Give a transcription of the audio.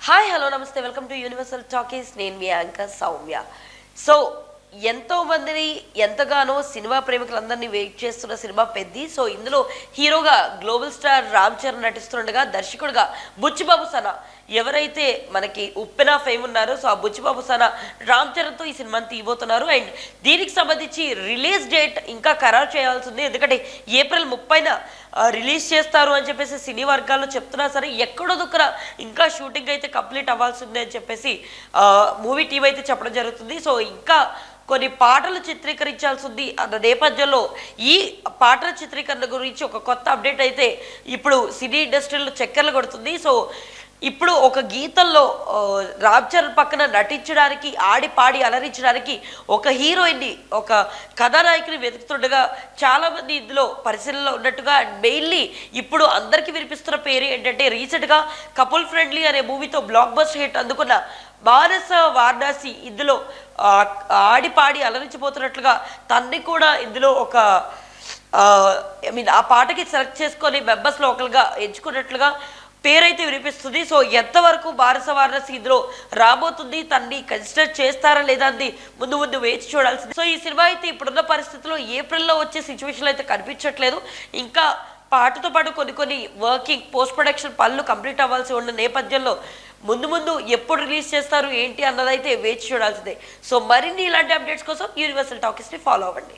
Hi hello నమస్తే welcome to universal talkies. నేను మీ anchor Soumya. So ఎంతో మందిని ఎంతగానో సినిమా ప్రేమికులందరినీ వెయిట్ చేస్తున్న సినిమా పెద్ది. సో ఇందులో హీరోగా గ్లోబల్ స్టార్ రామ్ చరణ్ నటిస్తుండగా దర్శకుడుగా బుచ్చిబాబు సనా ఎవరైతే మనకి ఉప్పెన ఫేమ్ ఉన్నారో సో ఆ బుచ్చిబాబు సనా రామ్ చరణ్తో ఈ సినిమాని తీయబోతున్నారు. అండ్ దీనికి సంబంధించి రిలీజ్ డేట్ ఇంకా ఖరారు చేయాల్సి ఉంది. ఎందుకంటే ఏప్రిల్ 30న రిలీజ్ చేస్తారు అని చెప్పేసి సినీ వర్గాల్లో చెప్తున్నా సరే ఎక్కడో దుక్కర ఇంకా షూటింగ్ అయితే కంప్లీట్ అవ్వాల్సి ఉంది అని చెప్పేసి మూవీ టీం అయితే చెప్పడం జరుగుతుంది. సో ఇంకా కొన్ని పాటలు చిత్రీకరించాల్సి ఉంది అన్న నేపథ్యంలో ఈ పాటల చిత్రీకరణ గురించి ఒక కొత్త అప్డేట్ అయితే ఇప్పుడు సినీ ఇండస్ట్రీలో చక్కర్లు కొడుతుంది. సో ఇప్పుడు ఒక గీతంలో రామ్ చరణ్ పక్కన నటించడానికి ఆడి పాడి అలరించడానికి ఒక హీరోయిన్ని ఒక కథానాయకుని వెతుకుతుండగా చాలామంది ఇందులో పరిశీలనలో ఉన్నట్టుగా మెయిన్లీ ఇప్పుడు అందరికీ వినిపిస్తున్న పేరు ఏంటంటే రీసెంట్గా కపుల్ ఫ్రెండ్లీ అనే మూవీతో బ్లాక్ బస్టర్ హిట్ అందుకున్న మానస వారణాసి ఇందులో ఆడి పాడి అలరించిపోతున్నట్లుగా తన్ని కూడా ఇందులో ఒక ఆ పాటకి సెలెక్ట్ చేసుకొని మెంబర్స్లో ఒకరుగా ఎంచుకున్నట్లుగా పేరైతే వినిపిస్తుంది. సో ఎంతవరకు మానస వారణాసి ఇందులో రాబోతుంది, తన్ని కన్సిడర్ చేస్తారా లేదా అని ముందు వేచి చూడాల్సింది. సో ఈ సినిమా అయితే ఇప్పుడున్న పరిస్థితుల్లో ఏప్రిల్లో వచ్చే సిచ్యువేషన్ అయితే కనిపించట్లేదు. ఇంకా పాటతో పాటు కొన్ని వర్కింగ్ పోస్ట్ ప్రొడక్షన్ పనులు కంప్లీట్ అవ్వాల్సి ఉన్న నేపథ్యంలో ముందు ఎప్పుడు రిలీజ్ చేస్తారు ఏంటి అన్నదైతే వేచి చూడాల్సిందే. సో మరిన్ని ఇలాంటి అప్డేట్స్ కోసం యూనివర్సల్ టాకీస్ని ఫాలో అవ్వండి.